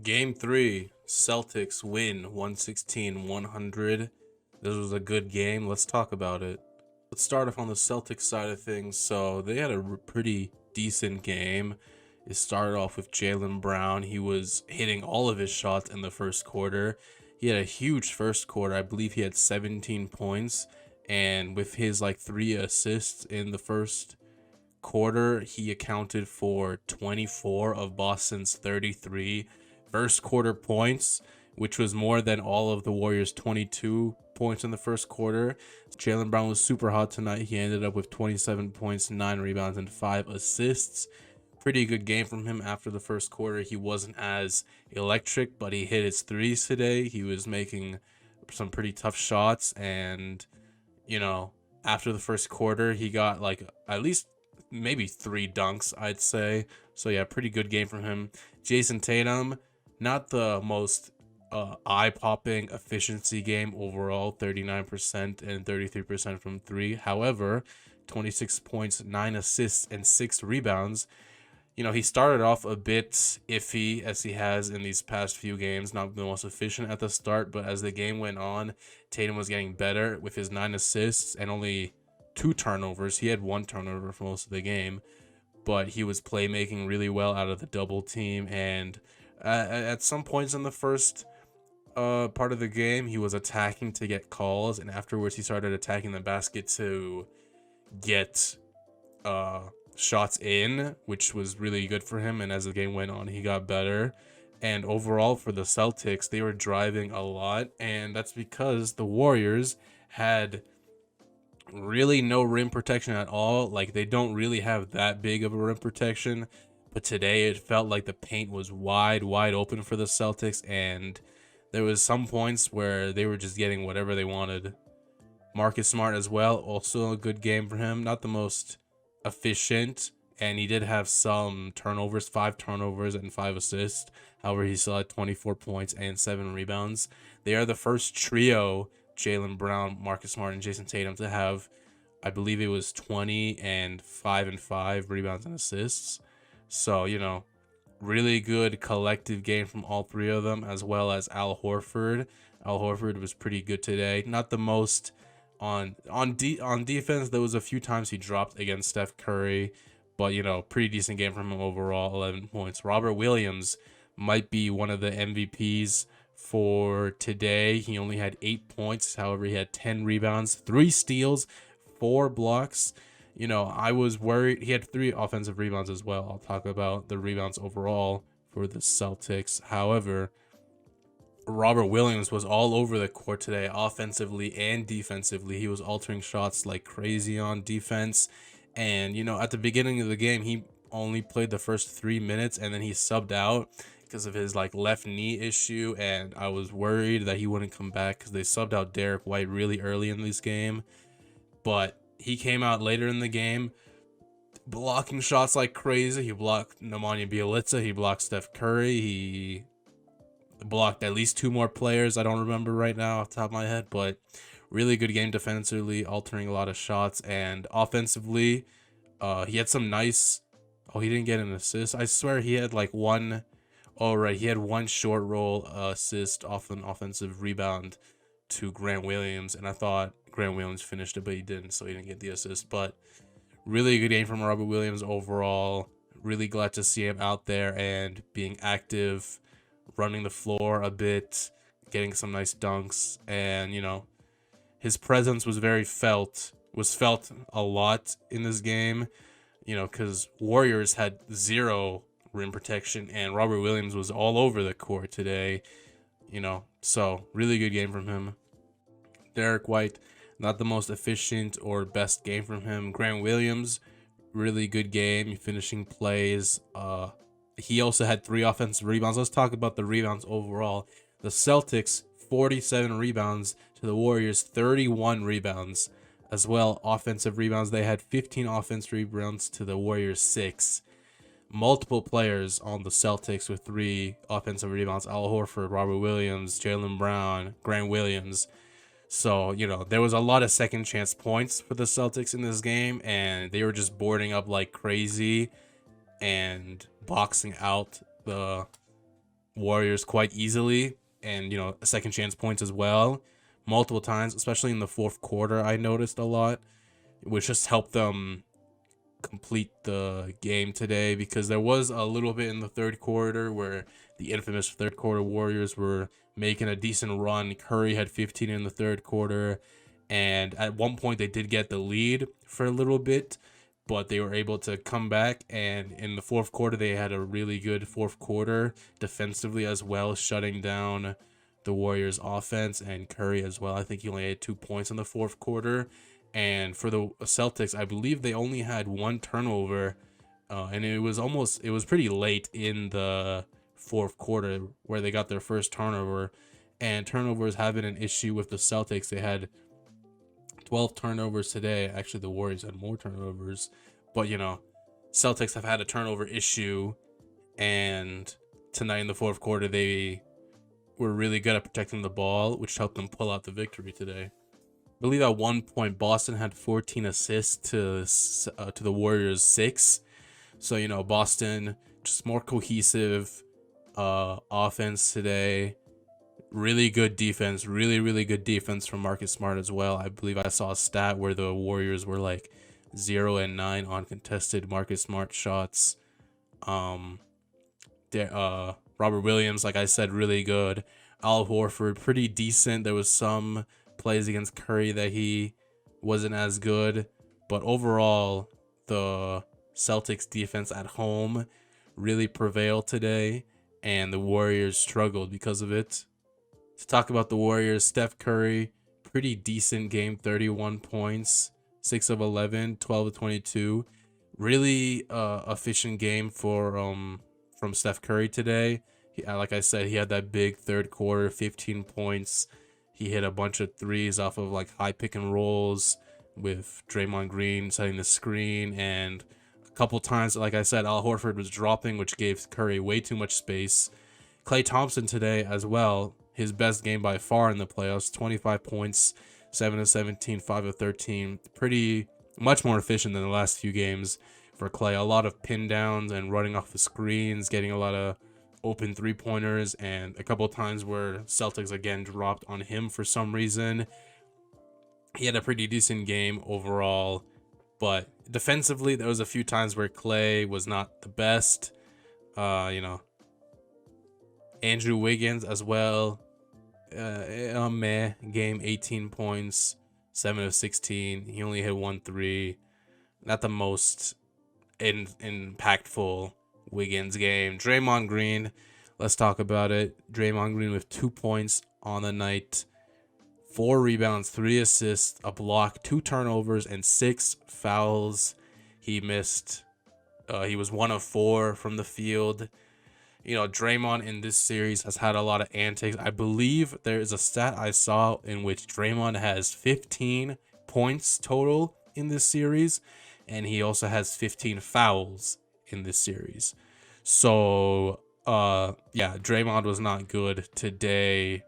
Game 3, Celtics win 116-100. This was a good game. Let's talk about it. Let's start off on the Celtics side of things. So they had a pretty decent game. It started off with Jaylen Brown. He was hitting all of his shots in the first quarter. He had a huge first quarter. I believe he had 17 points. And with his like 3 assists in the first quarter, he accounted for 24 of Boston's 33 first quarter points, which was more than all of the Warriors' 22 points in the first quarter. Jaylen Brown was super hot tonight. He ended up with 27 points, 9 rebounds, and 5 assists. Pretty good game from him after the first quarter. He wasn't as electric, but he hit his threes today. He was making some pretty tough shots, and after the first quarter, he got like at least maybe 3 dunks, I'd say. So yeah, pretty good game from him. Jason Tatum, not the most eye-popping efficiency game overall, 39% and 33% from 3. However, 26 points, 9 assists, and 6 rebounds. He started off a bit iffy, as he has in these past few games, not the most efficient at the start, but as the game went on, Tatum was getting better with his 9 assists and only 2 turnovers. He had 1 turnover for most of the game, but he was playmaking really well out of the double team, and at some points in the first part of the game, he was attacking to get calls, and afterwards he started attacking the basket to get shots in, which was really good for him. And as the game went on, he got better. And overall, for the Celtics, they were driving a lot, and that's because the Warriors had really no rim protection at all. Like, they don't really have that big of a rim protection, but today it felt like the paint was wide open for the Celtics, and there was some points where they were just getting whatever they wanted. Marcus Smart as well, also a good game for him. Not the most efficient, and he did have some turnovers, 5 turnovers and 5 assists. However, he still had 24 points and 7 rebounds. They are the first trio, Jaylen Brown, Marcus Smart, and Jason Tatum, to have, I believe it was 20 and 5 rebounds and assists. So, really good collective game from all 3 of them, as well as Al Horford. Al Horford was pretty good today. Not the most on defense. There was a few times he dropped against Steph Curry, but pretty decent game from him overall. 11 points. Robert Williams might be one of the MVPs for today. He only had 8 points. However, he had 10 rebounds, 3 steals, 4 blocks. I was worried. He had 3 offensive rebounds as well. I'll talk about the rebounds overall for the Celtics. However, Robert Williams was all over the court today, offensively and defensively. He was altering shots like crazy on defense. And, at the beginning of the game, he only played the first 3 minutes, and then he subbed out because of his left knee issue. And I was worried that he wouldn't come back because they subbed out Derek White really early in this game. But he came out later in the game, blocking shots like crazy. He blocked Nemanja Bjelica. He blocked Steph Curry. He blocked at least 2 more players. I don't remember right now off the top of my head, but really good game defensively, altering a lot of shots. And offensively, he had some nice... Oh, he didn't get an assist. I swear he had one... Oh, right. He had 1 short roll assist off an offensive rebound to Grant Williams, and I thought Grant Williams finished it, but he didn't, so he didn't get the assist. But really good game from Robert Williams overall. Really glad to see him out there and being active, running the floor a bit, getting some nice dunks, and his presence was felt a lot in this game, because Warriors had 0 rim protection, and Robert Williams was all over the court today, so really good game from him. Derek White, not the most efficient or best game from him. Grant Williams, really good game, finishing plays. He also had 3 offensive rebounds. Let's talk about the rebounds overall. The Celtics, 47 rebounds to the Warriors, 31 rebounds. As well, offensive rebounds, they had 15 offensive rebounds to the Warriors, 6. Multiple players on the Celtics with 3 offensive rebounds. Al Horford, Robert Williams, Jaylen Brown, Grant Williams. So, there was a lot of second chance points for the Celtics in this game, and they were just boarding up like crazy and boxing out the Warriors quite easily, and second chance points as well, multiple times, especially in the fourth quarter. I noticed a lot, which just helped them complete the game today, because there was a little bit in the third quarter where the infamous third quarter Warriors were making a decent run. Curry had 15 in the third quarter, and at one point they did get the lead for a little bit, but they were able to come back, and in the fourth quarter they had a really good fourth quarter defensively as well, shutting down the Warriors offense, and Curry as well. I think he only had 2 points in the fourth quarter. And for the Celtics, I believe they only had one turnover, and it was pretty late in the fourth quarter where they got their first turnover. And turnovers have been an issue with the Celtics. They had 12 turnovers today. Actually, the Warriors had more turnovers, but Celtics have had a turnover issue, and tonight in the fourth quarter they were really good at protecting the ball, which helped them pull out the victory today. I believe at one point Boston had 14 assists to the Warriors 6. So Boston just more cohesive offense today. Really good defense, really good defense from Marcus Smart as well. I believe I saw a stat where the Warriors were like 0-9 on contested Marcus Smart shots. Robert Williams, like I said, really good. Al Horford, pretty decent. There was some plays against Curry that he wasn't as good, but overall the Celtics defense at home really prevailed today, and the Warriors struggled because of it. To talk about the Warriors, Steph Curry, pretty decent game, 31 points, 6 of 11, 12 of 22. Really efficient game from Steph Curry today. Like I said, he had that big third quarter, 15 points. He hit a bunch of threes off of like high pick and rolls with Draymond Green setting the screen, and a couple times, like I said, Al Horford was dropping, which gave Curry way too much space. Klay Thompson today as well, his best game by far in the playoffs, 25 points, 7 of 17, 5 of 13. Pretty much more efficient than the last few games for Klay. A lot of pin downs and running off the screens, getting a lot of open three-pointers, and a couple times where Celtics again dropped on him for some reason. He had a pretty decent game overall, but defensively there was a few times where Klay was not the best. Andrew Wiggins as well, game, 18 points, 7 of 16. He only hit 1 3. Not the most impactful Wiggins game. Draymond Green, let's talk about it. Draymond Green with 2 points on the night, 4 rebounds, 3 assists, a block, 2 turnovers, and 6 fouls. He missed. He was 1 of 4 from the field. Draymond in this series has had a lot of antics. I believe there is a stat I saw in which Draymond has 15 points total in this series, and he also has 15 fouls in this series. So, Draymond was not good today.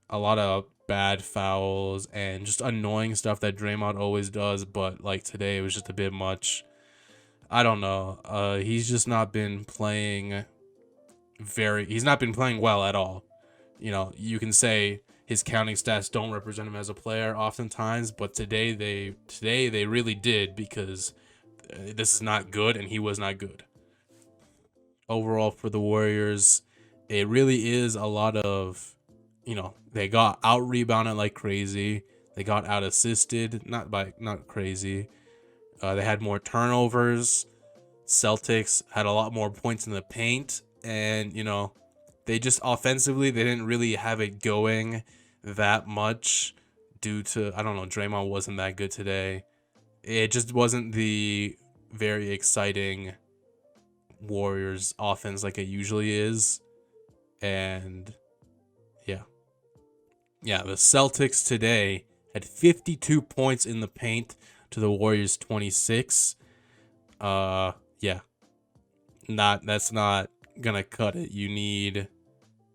A lot of bad fouls and just annoying stuff that Draymond always does, but like today it was just a bit much. I don't know. He's just not been playing he's not been playing well at all. You can say his counting stats don't represent him as a player oftentimes, but today they really did, because this is not good and he was not good. Overall for the Warriors, it really is a lot of, they got out rebounded like crazy. They got out assisted, not crazy. They had more turnovers. Celtics had a lot more points in the paint, and they just offensively they didn't really have it going that much due to, I don't know, Draymond wasn't that good today. It just wasn't the very exciting Warriors offense like it usually is. And the Celtics today had 52 points in the paint to the Warriors 26. That's not gonna cut it. You need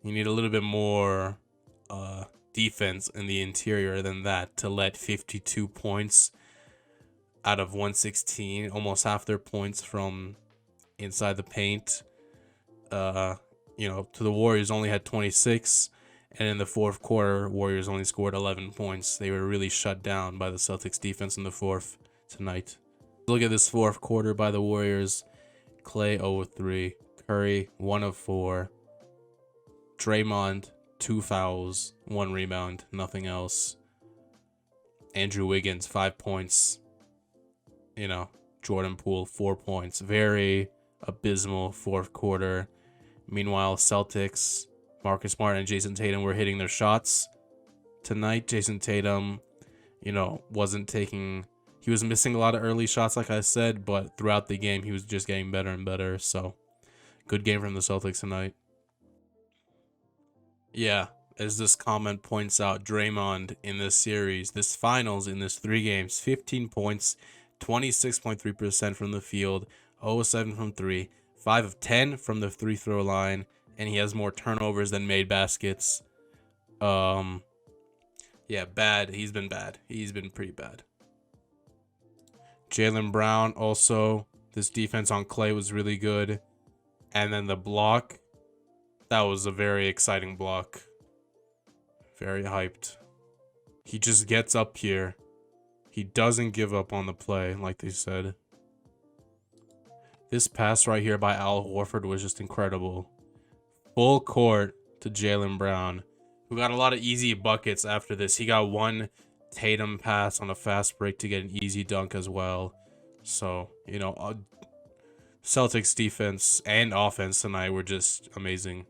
a little bit more defense in the interior than that to let 52 points out of 116, almost half their points from inside the paint. to the Warriors only had 26. And in the fourth quarter, Warriors only scored 11 points. They were really shut down by the Celtics defense in the fourth tonight. Look at this fourth quarter by the Warriors. Klay 0 of 3. Curry 1 of 4. Draymond 2 fouls, 1 rebound, nothing else. Andrew Wiggins 5 points. Jordan Poole 4 points. Very abysmal fourth quarter. Meanwhile, Celtics, Marcus Smart and Jason Tatum were hitting their shots tonight. Jason Tatum, wasn't taking... He was missing a lot of early shots, like I said, but throughout the game, he was just getting better and better. So, good game from the Celtics tonight. Yeah, as this comment points out, Draymond in this series, this finals, in this 3 games, 15 points, 26.3% from the field, 0 of 7 from 3, 5 of 10 from the free throw line, and he has more turnovers than made baskets. Yeah, bad. He's been bad. He's been pretty bad. Jaylen Brown also, this defense on Klay was really good. And then the block, that was a very exciting block. Very hyped. He just gets up here. He doesn't give up on the play, like they said. This pass right here by Al Horford was just incredible. Full court to Jaylen Brown, who got a lot of easy buckets after this. He got 1 Tatum pass on a fast break to get an easy dunk as well. So, Celtics defense and offense tonight were just amazing.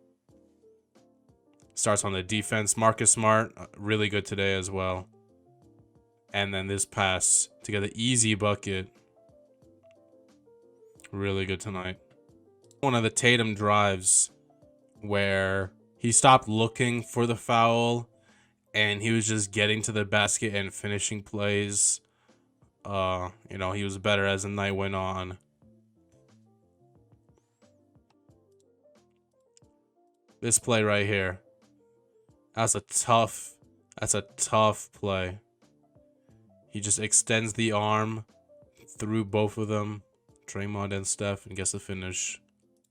Starts on the defense. Marcus Smart, really good today as well. And then this pass to get an easy bucket. Really good tonight. One of the Tatum drives where he stopped looking for the foul and he was just getting to the basket and finishing plays. He was better as the night went on. This play right here. That's a tough play. He just extends the arm through both of them, Draymond and Steph, and gets the finish.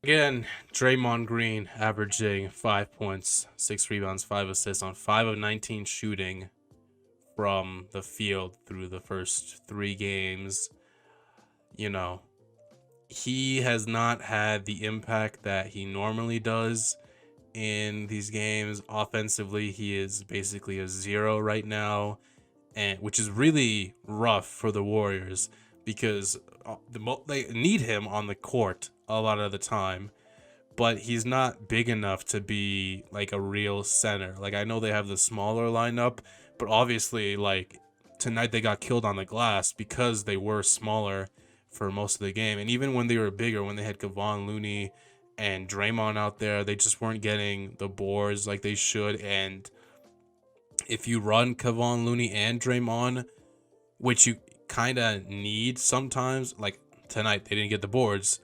Again, Draymond Green averaging 5 points, 6 rebounds, 5 assists on 5 of 19 shooting from the field through the first 3 games. He has not had the impact that he normally does in these games. Offensively, he is basically a 0 right now, and which is really rough for the Warriors because they need him on the court a lot of the time, but he's not big enough to be like a real center. Like, I know they have the smaller lineup, but obviously, like, tonight they got killed on the glass because they were smaller for most of the game. And even when they were bigger, when they had Kevon Looney and Draymond out there, they just weren't getting the boards like they should. And if you run Kevon Looney and Draymond, which you kind of need sometimes, like tonight they didn't get the boards.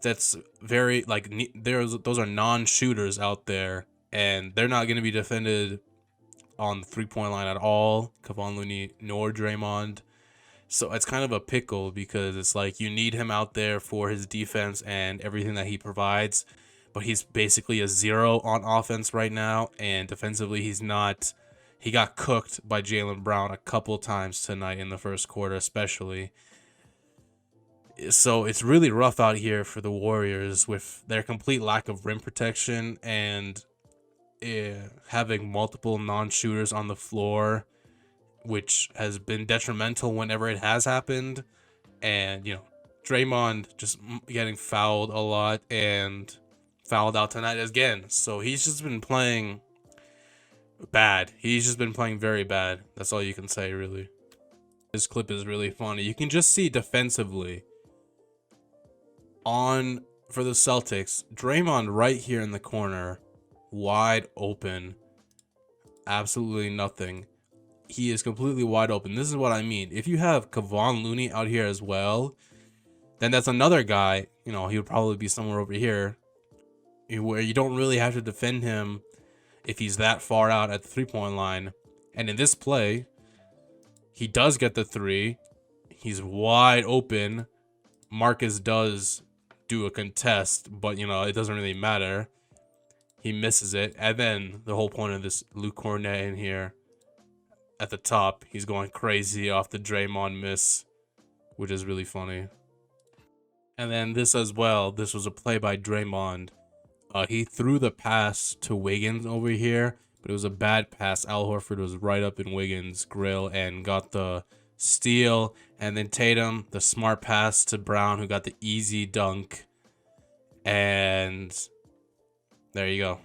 That's very, like, those are non-shooters out there, and they're not going to be defended on the 3-point line at all, Kevon Looney nor Draymond. So it's kind of a pickle because it's like you need him out there for his defense and everything that he provides, but he's basically a 0 on offense right now, and defensively he's not. He got cooked by Jaylen Brown a couple times tonight in the first quarter especially. So it's really rough out here for the Warriors with their complete lack of rim protection and having multiple non-shooters on the floor, which has been detrimental whenever it has happened. And, Draymond just getting fouled a lot and fouled out tonight again. So he's just been playing bad. He's just been playing very bad. That's all you can say, really. This clip is really funny. You can just see defensively for the Celtics, Draymond right here in the corner, wide open, absolutely nothing. He is completely wide open. This is what I mean. If you have Kevon Looney out here as well, then that's another guy, he would probably be somewhere over here, where you don't really have to defend him if he's that far out at the 3-point line. And in this play, he does get the 3. He's wide open. Marcus does do a contest, but you know, it doesn't really matter. He misses it, and then the whole point of this Luke Cornet in here at the top, he's going crazy off the Draymond miss, which is really funny. And then this as well, this was a play by Draymond. He threw the pass to Wiggins over here, but it was a bad pass. Al Horford was right up in Wiggins' grill and got the steal. And then Tatum, the smart pass to Brown, who got the easy dunk. And there you go.